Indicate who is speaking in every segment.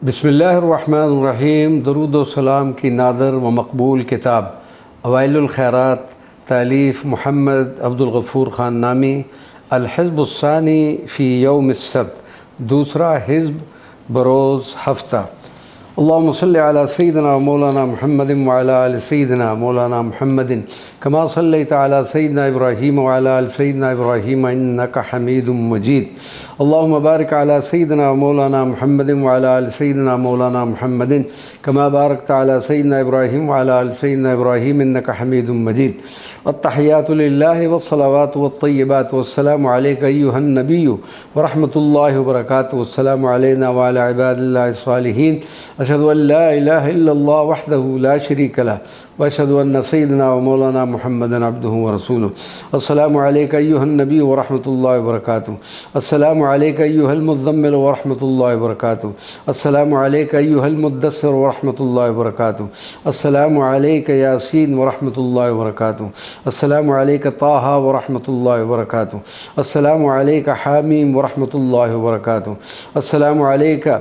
Speaker 1: बिस्मिल्लाहिर्रहमानिर्रहीम। दरूद व सलाम की नादर व मकबूल किताब अवाइलुल खैरात तालीफ़ मोहम्मद अब्दुल गफ़ूर ख़ान नामी। अल-हिज़्बुस्सानी फ़ी यौम अस्सब्त, दूसरा हिज़्ब बरोज़ हफ़्ता। अल्लाहुम्मा सल्लि अला सय्यिदिना मौलाना मुहम्मदिन व अला आलि सय्यिदिना मौलाना मुहम्मदिन कमा सल्लैता अला सय्यिदिना इब्राहीम व अला आलि सय्यिदिना इब्राहीम इन्नका हमीदुम मजीद। अल्लाहुम्मा बारिक अला सय्यिदिना मौलाना मुहम्मदिन व अला आलि सय्यिदिना मौलाना मुहम्मदिन कमा बारकता अला सय्यिदिना इब्राहीम व अला आलि सय्यिदिना इब्राहीम इन्नका हमीदुम मजीद। अत्तहियातु लिल्लाहि वस्सलावातु वत्तय्यिबातु वस्सलामु अलैका अय्युहन नबिय्यु व रहमतुल्लाहि व बरकातुहु। वस्सलामु अलैना व अला इबादिल्लाहि स्सालिहीन। अशहदु अन ला इलाहा इल्लल्लाह वहदहु ला शरीका लह व अशहदु अन्न सय्यिदना व मौलाना मुहम्मदन अब्दुहु व रसूलुहु। अस्सलामु अलैका अय्युहन नबिय्यु व रहमतुल्लाहि व बरकातुहु। अस्सलामु अलैका अय्युहल मुज़्ज़म्मिल व रहमतुल्लाहि व बरकातुहु। अस्सलामु अलैका अय्युहल मुद्दस्सिर व रहमतुल्लाहि व बरकातुहु। अस्सलामु अलैका यासीन व रहमतुल्लाहि व बरकातुहु। अस्सलामु अलैका ताहा व रहमतुल्लाहि व बरकातुहु। अस्सलामु अलैका हामीम व रहमतुल्लाहि व बरकातुहु। अस्सलामु अलैका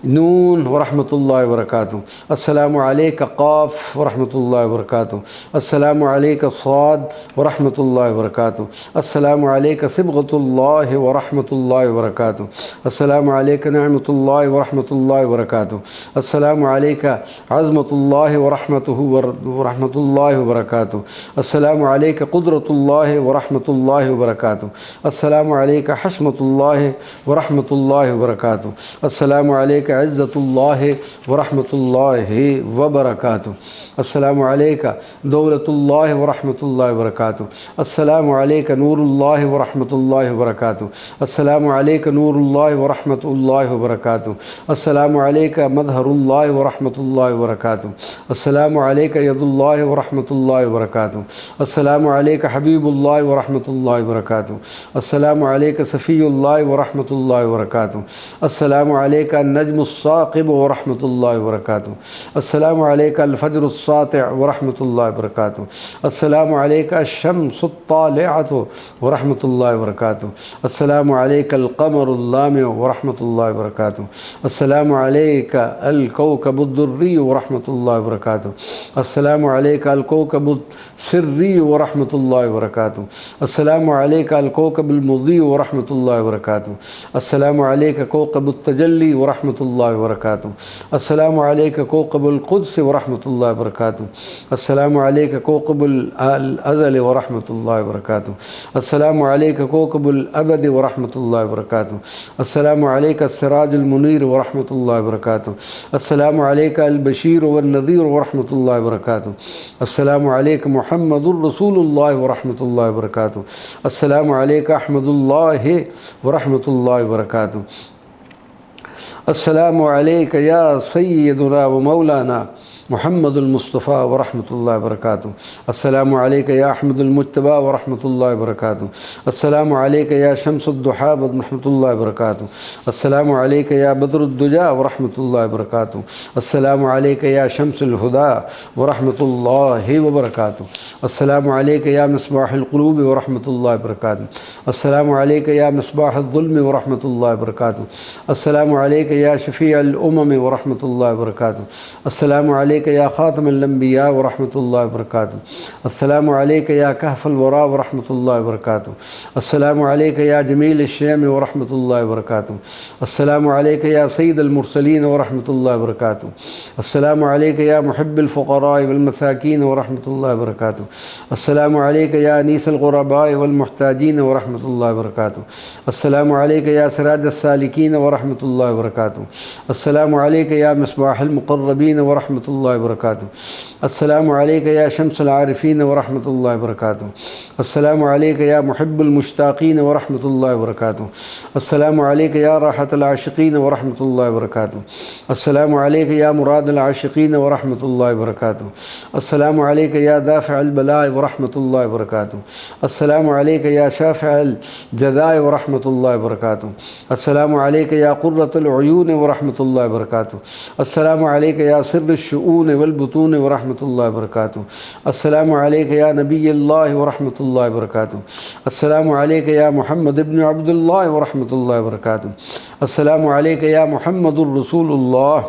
Speaker 1: नून व रहमतुल्लाहि व बरकातुहु। अस्सलामु अलैका क़ाफ़ व रहमतुल्लाहि व बरकातुहु। अस्सलामु अलैका साद व रहमतुल्लाहि व बरकातुहु। अस्सलामु अलैका सिबग़तुल्लाहि व रहमतुल्लाहि व बरकातुहु। अस्सलामु अलैका निअमतुल्लाहि व रहमतुल्लाहि व बरकातुहु। अस्सलामु अलैका अज़मतुल्लाहि व रहमतुहु व रहमतुल्लाहि व बरकातुहु। अस्सलामु अलैका क़ुदरतुल्लाहि व रहमतुल्लाहि व बरकातुहु। अस्सलामु अलैका हशमतुल्लाहि व रहमतुल्लाहि व बरकातुहु। अस्सलामु अलैका इज़्ज़तुल्लाहि व रहमतुल्लाहि व बरकातुहु। अस्सलामु अलैका दौलतुल्लाहि व रहमतुल्लाहि व बरकातुहु। अस्सलामु अलैका नूरुल्लाहि व रहमतुल्लाहि व बरकातुहु। अस्सलामु अलैका नूरुल्लाहि व रहमतुल्लाहि व बरकातुहु। अस्सलामु अलैका मज़हरुल्लाहि व रहमतुल्लाहि व बरकातुहु। अस्सलामु अलैका यदुल्लाहि व रहमतुल्लाहि व बरकातुहु। अस्सलामु अलैका हबीबुल्लाहि व रहमतुल्लाहि व बरकातुहु। अस्सलामु अलैका सफ़ीयुल्लाहि व रहमतुल्लाहि व बरकातुहु। अस्सलामु अलैका नजमुस्साक़िब व रहमतुल्लाहि व बरकातुहु। अस्सलामु अलैका अल-फ़ज्रुस्सातिअ व रहमतुल्लाहि व बरकातुहु। अस्सलामु अलैका अश-शम्सुत्तालिअतु व रहमतुल्लाहि व बरकातुहु। अस्सलामु अलैका अल-क़मरुल्लामिअ व रहमतुल्लाहि व बरकातुहु। अस्सलामु अलैका अल-कौकबुद्दुर्रिय्यु व रहमतुल्लाहि व बरकातुहु। अस्सलामु अलैका अल-कौकबुस्सिर्रिय्यु व रहमतुल्लाहि व बरकातुहु। अस्सलामु अलैका अल-कौकबुल मुज़ीअ व रहमतुल्लाहि व बरकातुहु। अस्सलामु अलैका कौकबुत तजल्ली व रहमतुल्लाहि व बरकातुहु। अस्सलामु अलैका कौकबुल क़ुद्स व रहमतुल्लाहि व बरकातुहु। अस्सलामु अलैका कौकबुल अज़ल व रहमतुल्लाहि व बरकातुहु। अस्सलामु अलैका कौकबुल अबद व रहमतुल्लाहि व बरकातुहु। अस्सलामु अलैका सिराजुल मुनीर व रहमतुल्लाहि व बरकातुहु। अस्सलामु अलैका अल बशीर व नज़ीर व रहमतुल्लाहि व बरकातुहु। अस्सलामु अलैका मुहम्मदुर रसूलुल्लाह व रहमतुल्लाहि व बरकातुहु। अस्सलामु अलैका अहमदुल्लाहि व रहमतुल्लाहि व बरकातुहु। अस्सलामु अलैका या सय्यदुना व मौलाना मुहम्मदुल मुस्तफ़ा व रहमतुल्लाहि व बरकातुहु। अस्सलामु अलैका या अहमदुल मुज्तबा व रहमतुल्लाहि व बरकातुहु। अस्सलामु अलैका या शम्सुद्दुहा व रहमतुल्लाहि व बरकातुहु। अस्सलामु अलैका या बदरुद्दुजा व रहमतुल्लाहि व बरकातुहु। अस्सलामु अलैका या शम्सुल हुदा व रहमतुल्लाहि व बरकातुहु। अस्सलामु अलैका या मिस्बाहुल क़ुलूब व रहमतुल्लाहि व बरकातुहु। अस्सलामु अलैका या मिस्बाहुल ज़ुल्म व रहमतुल्लाहि व बरकातुहु। अस्सलामु अलैका या शफ़ीअल उमम व रहमतुल्लाहि व बरकातुहु। अस्सलामु अलैका या ख़ातमुल अंबिया व रहमतुल्लाहि व बरकातुहु। अस्सलामु अलैका या कहफ़ुल वरा व रहमतुल्लाहि व बरकातुहु। अस्सलामु अलैका या जमील अश-शयम व रहमतुल्लाहि व बरकातुहु। अस्सलामु अलैका या सय्यिदुल मुरसलीन व रहमतुल्लाहि व बरकातुहु। अस्सलामु अलैका या मुहिब्बुल फ़ुक़राए वल मसाकीन व रहमतुल्लाहि व बरकातुहु। अस्सलामु अलैका या अनीसुल ग़ुरबाए वल मुहताजीन व रहमतुल्लाहि व बरकातुहु। अस्सलामु अलैका या सिराजस सालिकीन व रहमतुल्लाहि व बरकातुहु। अस्सलामु अलैका या मिस्बाहुल मुक़र्रबीन व रहमतुल्लाहि व बरकातुहु। अस्सलामु अलैका या शम्सुल आरिफ़ीन व रहमतुल्लाहि व बरकातुहु। अस्सलामु अलैका या मुहिब्बुल मुश्ताक़ीन व रहमतुल्लाहि व बरकातुहु। अस्सलामु अलैका या राहतुल आशिक़ीन व रहमतुल्लाहि व बरकातुहु। अस्सलामु अलैका या मुरादुल आशिक़ीन व रहमतुल्लाहि व बरकातुहु। अस्सलामु अलैका या दाफ़िअल बलाए व रहमतुल्लाहि व बरकातुहु। अस्सलामु अलैका या शाफ़िअल जज़ाए व रहमतुल्लाहि व बरकातुहु। अस्सलामु अलैका या क़ुर्रतुल उयून व रहमतुल्लाहि व बरकातुहु। अस्सलामु अलैका या सिर्रुश-शुऊन वल बुतून व रहमतुल्लाहि व बरकातुहु। अस्सलामु अलैका या नबिय्युल्लाह व रहमतुल्लाहि व बरकातुहु। अस्सलामु अलैका या मुहम्मद इब्न अब्दुल्लाह व रहमतुल्लाहि व बरकातुहु। अस्सलामु अलैका या मुहम्मदुर रसूलुल्लाह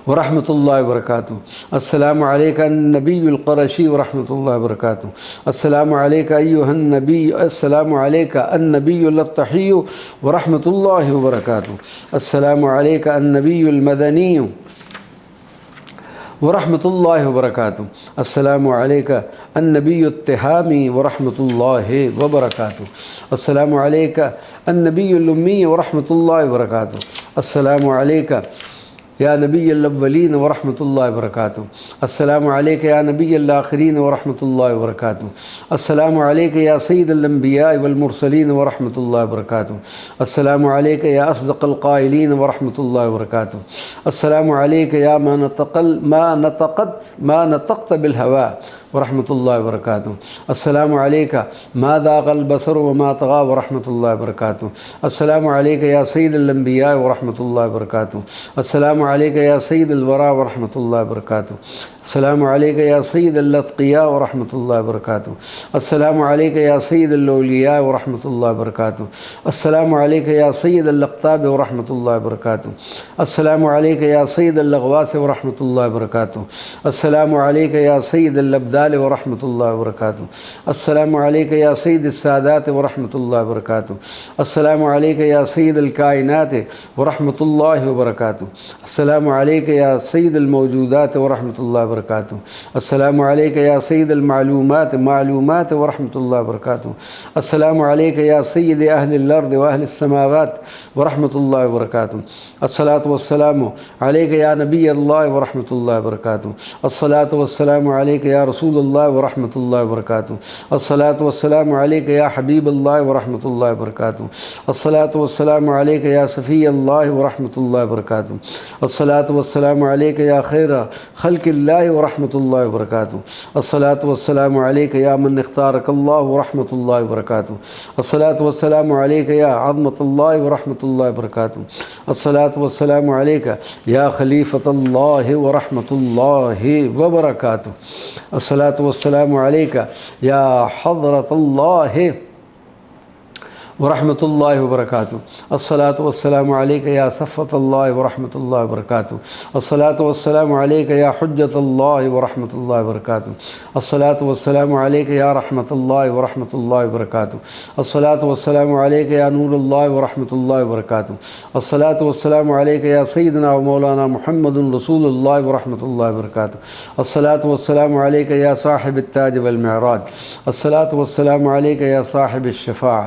Speaker 1: व रहमतुल्लाहि व बरकातुहू। अस्सलामु अलैका अन्नबियुल क़ुरशी व रहमतुल्लाहि व बरकातुहू। अस्सलामु अलैका अय्युहन नबी, अस्सलामु अलैका अन्नबियुल तहिय्यु व रहमतुल्लाहि व बरकातुहू। अस्सलामु अलैका अन्नबियुल मदनी व रहमतुल्लाहि व बरकातुहू। अस्सलामु अलैका अन्नबियुत तिहामी व रहमतुल्लाहि व बरकातुहू। अस्सलामु अलैका अन्नबियुल उम्मी व रहमतुल्लाहि व बरकातुहू। अस्सलामु अलैका या नबियुल अव्वलीन व रहमतुल्लाहि व बरकातुहू। अस्सलामु अलैका या नबियुल आखिरीन व रहमतुल्लाहि व बरकातुहू। अस्सलामु अलैका या सय्यिदल अंबिया वल मुरसलीन व रहमतुल्लाहि व बरकातुहू। अस्सलामु अलैका या अस्दक़ल क़ाइलीन व रहमतुल्लाहि व बरकातुहू। अस्सलामु अलैका या मा नतक़त बिल हवा व रहमतुल्लाहि व बरकातुहू। अस्सलामु अलैका मा ज़ाग़ल बसर व मा तग़ा व रहमतुल्लाहि व बरकातुहू। अस्सलामु अलैका या सय्यिदल अंबिया व रहमतुल्लाहि व बरकातुहू। अस्सलामु अलैका या सय्यिदल वरा व रहमतुल्लाहि व बरकातुहू। अस्सलामु अलैका या सय्यिदल अत्क़िया व रहमतुल्लाहि व बरकातुहू। अस्सलामु अलैका या सय्यिदल औलिया व रहमतुल्लाहि व बरकातुहू। अस्सलामु अलैका या सय्यिदल अक़ताब व रहमतुल्लाहि व बरकातुहू। अस्सलामु अलैका या सय्यिदल अग़वास व रहमतुल्लाहि व बरकातुहू। अस्सलामु अलैका या सय्यिदल अब्दाल व रहमतुल्लाहि व बरकातुहू। अस्सलामु अलैका या सय्यिदिस सादात व रहमतुल्लाहि व बरकातुहू। अस्सलामु अलैका या सय्यिदल कायनात व रहमतुल्लाहि व बरकातुहू। अस्सलामु अलैका या सय्यिदल मौजूदात व रहमतुल्लाहि व बरकातुहू। अस्सलामु अलैका या सय्यिदल मालूमात व रहमतुल्लाहि व बरकातुहू। अस्सलामु अलैका या सय्यिद अहलिल अर्द व अहलिस समावात व रहमतुल्लाहि व बरकातुहू। अस्सलातु वस्सलामु अलैका या नबी अल्लाह व रहमतुल्लाहि व बरकातुहू। अस्सलातु वस्सलामु अलैका या रसूलुल्लाह व रहमतुल्लाहि व बरकातुहू। अस्सलातु वस्सलामु अलैका या हबीबल्लाह व रहमतुल्लाहि व बरकातुहू। अस्सलातु वस्सलामु अलैका या सफ़ियल्लाह व रहमतुल्लाहि व बरकातुहू। अस्सलातु वस्सलामु अलैका या खैर खल्क़िल्लाह व रहमतुल्लाहि व बरकातुहू। अस्सलातु वस्सलामु अलैका या मन इख्तारकल्लाह व रहमतुल्लाहि व बरकातुहू। अस्सलातु वस्सलामु अलैका या अज़मतल्लाह व रहमतुल्लाहि व बरकातुहू। अस्सलातु वस्सलामु अलैका या खलीफतल्लाह व रहमतुल्लाहि व बरकातुहू। अस्सलातु वस्सलामु अलैका या हज़रतल्लाह व रहमतुल्लाहि व बरकातुहू। अस्सलातु वस्सलामु अलैका या सफ़्वतल्लाह व रहमतुल्लाहि व बरकातुहू। अस्सलातु वस्सलामु अलैका या हुज्जतल्लाह व रहमतुल्लाहि व बरकातुहू। अस्सलातु वस्सलामु अलैका या रहमतल्लाह व रहमतुल्लाहि व बरकातुहू। अस्सलातु वस्सलामु अलैका या नूरुल्लाह व रहमतुल्लाहि व बरकातुहू। अस्सलातु वस्सलामु अलैका या सय्यिदना व मौलाना मुहम्मदुर रसूलुल्लाह व रहमतुल्लाहि व बरकातुहू। अस्सलातु वस्सलामु अलैका या साहिबत ताज वल मिअराज। अस्सलातु वस्सलामु अलैका या साहिबिश शफ़ाअह।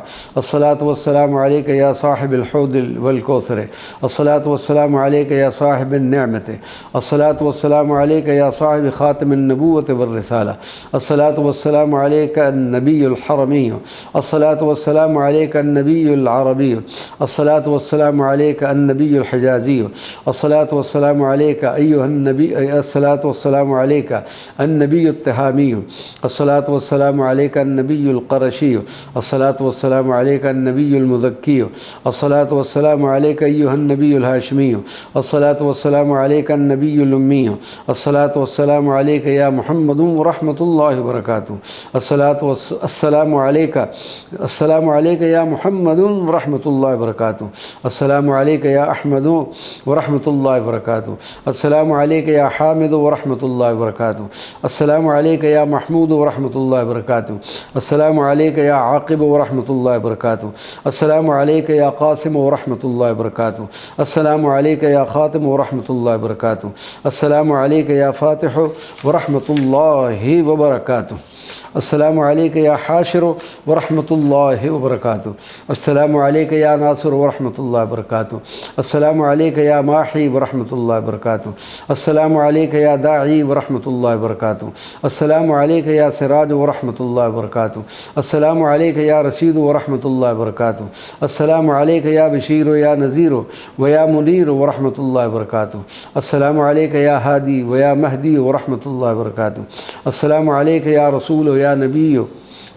Speaker 1: अस्सलातु वस्सलामु अलैका या साहिबिल हौद वल कौसर। अस्सलातु वस्सलामु अलैका या साहिबिन निअमत। अस्सलातु वस्सलामु अलैका या साहिब खातिमिन नबुव्वत वर रिसाला। अस्सलातु वस्सलामु अलैका अन्नबियुल हरमी। अस्सलातु वस्सलामु अलैका अन्नबियुल अरबी। अस्सलातु वस्सलामु अलैका अन्नबियुल हिजाज़ी। अस्सलातु वस्सलामु अलैका अय्युहन नबी। अस्सलातु वस्सलामु अलैका अन्नबियुत तिहामी। अस्सलातु वस्सलामु अलैका अन्नबियुल क़ुरशी। अस्सलातु वस्सलामु अलैका अन्नबियुल मुज़क्की। अस्सलातु वस्सलामु अलैका अय्युहन नबियुल हाशिमी। अस्सलातु वस्सलामु अलैका अन्नबियुल उम्मी। अस्सलातु वस्सलामु अलैका या मुहम्मदुन व रहमतुल्लाहि व बरकातुहू। अस्सलामु अलैका या मुहम्मदुन व रहमतुल्लाहि व बरकातुहू। अस्सलामु अलैका या अहमदु व रहमतुल्लाहि व बरकातुहू। अस्सलामु अलैका या हामिदु व रहमतुल्लाहि व बरकातुहू। अस्सलामु अलैका या महमूद व रहमतुल्लाहि व बरकातुहू। अस्सलामु अलैका या आक़िब व रहमतुल्लाहि व बरकातुहू। अस्सलामु अलैका या क़ासिम व रहमतुल्लाहि व बरकातुहू। अस्सलामु अलैका या ख़ातिम व रहमतुल्लाहि व बरकातुहू। अस्सलामु अलैका या फ़ातिह व रहमतुल्लाहि व बरकातुहू। अस्सलामु अलैका या हाशिर व रहमतुल्लाहि व बरकातुहू। अस्सलामु अलैका या नासिर व रहमतुल्लाहि व बरकातुहू। अस्सलामु अलैका या माही व रहमतुल्लाहि व बरकातुहू। अस्सलामु अलैका या दाई व रहमतुल्लाहि व बरकातुहू। अस्सलामु अलैका या सिराज व रहमतुल्लाहि व बरकातुहू। अस्सलामु अलैका या रशीद व रहमतुल्लाहि व बरकातुहू। अस्सलामु अलैका या बशीर या नज़ीर व या मुनीर व रहमतुल्लाहि व बरकातुहू। अस्सलामु अलैका या हादी व या महदी व रहमतुल्लाहि व बरकातुहू। अस्सलामु अलैका या रसूल या नबी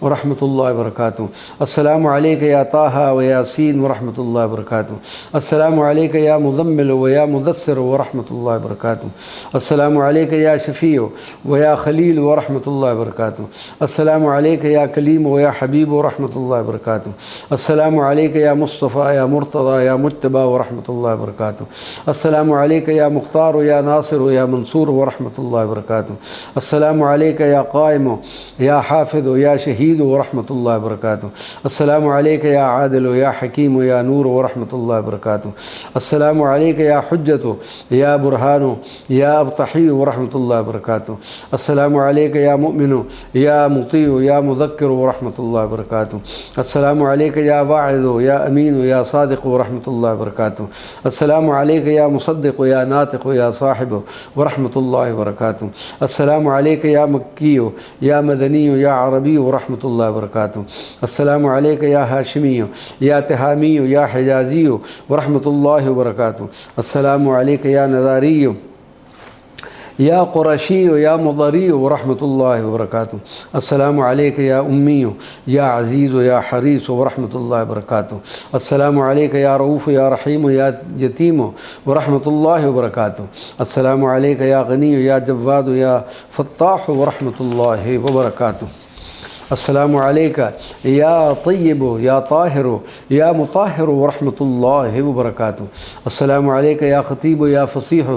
Speaker 1: व रहमतुल्लाहि व बरकातुहू। अस्सलामु अलैका या ताहा व यासीन व रहमतुल्लाहि व बरकातुहू। अस्सलामु अलैका या मुज़म्मिल व या मुदस्सिर व रहमतुल्लाहि व बरकातुहू। अस्सलामु अलैका या शफ़ी व या खलील व रहमतुल्लाहि व बरकातुहू। अस्सलामु अलैका या कलीम व या हबीब व रहमतुल्लाहि व बरकातुहू। अस्सलामु अलैका या मुस्तफ़ा या मुर्तज़ा या मुज्तबा व रहमतुल्लाहि व बरकातुहू। अस्सलामु अलैका या मुख्तार या नासिर या मंसूर व रहमतुल्लाहि व बरकातुहू। अस्सलामु अलैका या क़ाइम या हाफ़िज़ या शहीद व रहमतुल्लाहि व बरकातुहू। अस्सलामु अलैका या आदिल या हकीम या नूर व रहमतुल्लाहि व बरकातुहू। अस्सलामु अलैका या हुज्जत या बुरहान या अबतही व रहमतुल्लाहि व बरकातुहू। अस्सलामु अलैका या मुमिन या मुती या मुज़क्किर व रहमतुल्लाहि व बरकातुहू। अस्सलामु अलैका या वाइज़ या अमीन या सादिक़ व रहमतुल्लाहि व बरकातुहू। अस्सलामु अलैका या मुसद्दिक़ या नातिक़ या साहिब व रहमतुल्लाहि व बरकातुहू। अस्सलामु अलैका या मक्की या मदनी या अरबी व रहमतुल्लाहि व बरकातुहू। अस्सलामु अलैका या हाशिमी या तिहामी या हिजाज़ी व रहमतुल्लाहि व बरकातुहू। अस्सलामु अलैका या नज़ारी या क़ुरशी या मुदरी व रहमतुल्लाहि व बरकातुहू। अस्सलामु अलैका या उम्मी या अज़ीज़ या हरीस व रहमतुल्लाहि व बरकातुहू। अस्सलामु अलैका या रऊफ़ या रहीम या यतीम व रहमतुल्लाहि व बरकातुहू। अस्सलामु अलैका या गनी या जव्वाद या फ़त्ताह व रहमतुल्लाहि व बरकातुहू। अस्सलामु अलैका या तय्यब या ताहिर या मुताहिर व रहमतुल्लाहि व बरकातुहू। अस्सलामु अलैका या ख़तीब या फ़सीह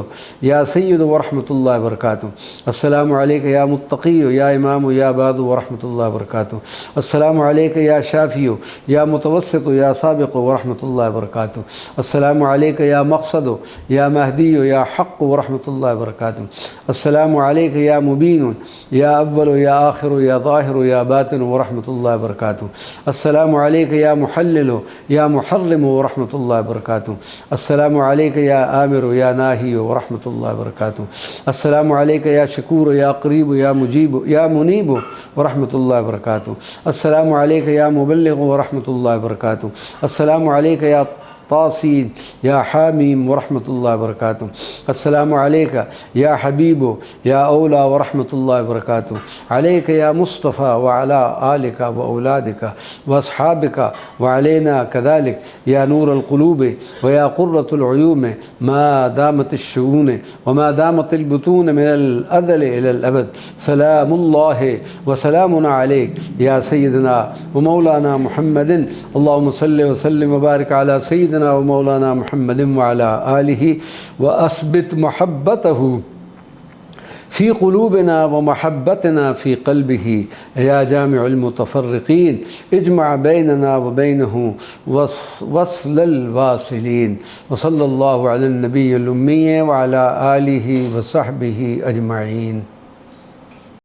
Speaker 1: या सय्यद व रहमतुल्लाहि व बरकातुहू। अस्सलामु अलैका या मुत्तक़ी या इमाम या बाद व रहमतुल्लाहि व बरकातुहू। अस्सलामु अलैका या शाफ़ी या मुतवस्सित या साबिक़ व रहमतुल्लाहि व बरकातुहू। अस्सलामु अलैका या मक़सद या महदी या हक़ व रहमतुल्लाहि व बरकातुहू। अस्सलामु अलैका या मुबीन या अव्वल या आखिर या ज़ाहिर या बातिन व रहमतुल्लाहि व बरकातुहू। अस्सलामु अलैका या मुहल्लिल या मुहर्रिम व रहमतुल्लाहि व बरकातुहू। अस्सलामु अलैका या आमिर या नाही व रहमतुल्लाहि व बरकातुहू। अस्सलामु अलैका या शकूर या क़रीब या मुजीब या मुनीब व रहमतुल्लाहि व बरकातुहू। अस्सलामु अलैका या मुबल्लिग़ व रहमतुल्लाहि व बरकातुहू। अस्सलामु अलैका या तासीन या हामीम व रहमतुल्लाहि व बरकातुहू। अस्सलामु अलैका या हबीब या औला व रहमतुल्लाहि व बरकातुहू। अलैका या मुस्तफ़ा व अला आलिका व औलादिका व अस्हाबिका व अलैना कज़ालिक या नूर अल-क़ुलूब व या क़ुर्रतुल उयून मा दामतिश-शुऊन व मा दामतिल बुतून मिनल अज़ल इलल अबद। सलामुल्लाहि व सलामुन अलैक या सय्यदना व मौलाना मुहम्मदिन। अल्लाहुम्मा सल्लि व सल्लिम व बारिक अला सय्यिदिना व मौलाना मुहम्मदिन व अला आलिहि व अस्बित मुहब्बतहु फ़ी क़ुलूबिना व महब्बतना फ़ी क़ल्बिही या जामिउल मुतफ़र्रिक़ीन इज्मा बैनना व बैनहु वस्लल वासिलीन व सल्लल्लाहु अला नबिय्यिल उम्मी व अला आलिहि व सहबिही अजमईन।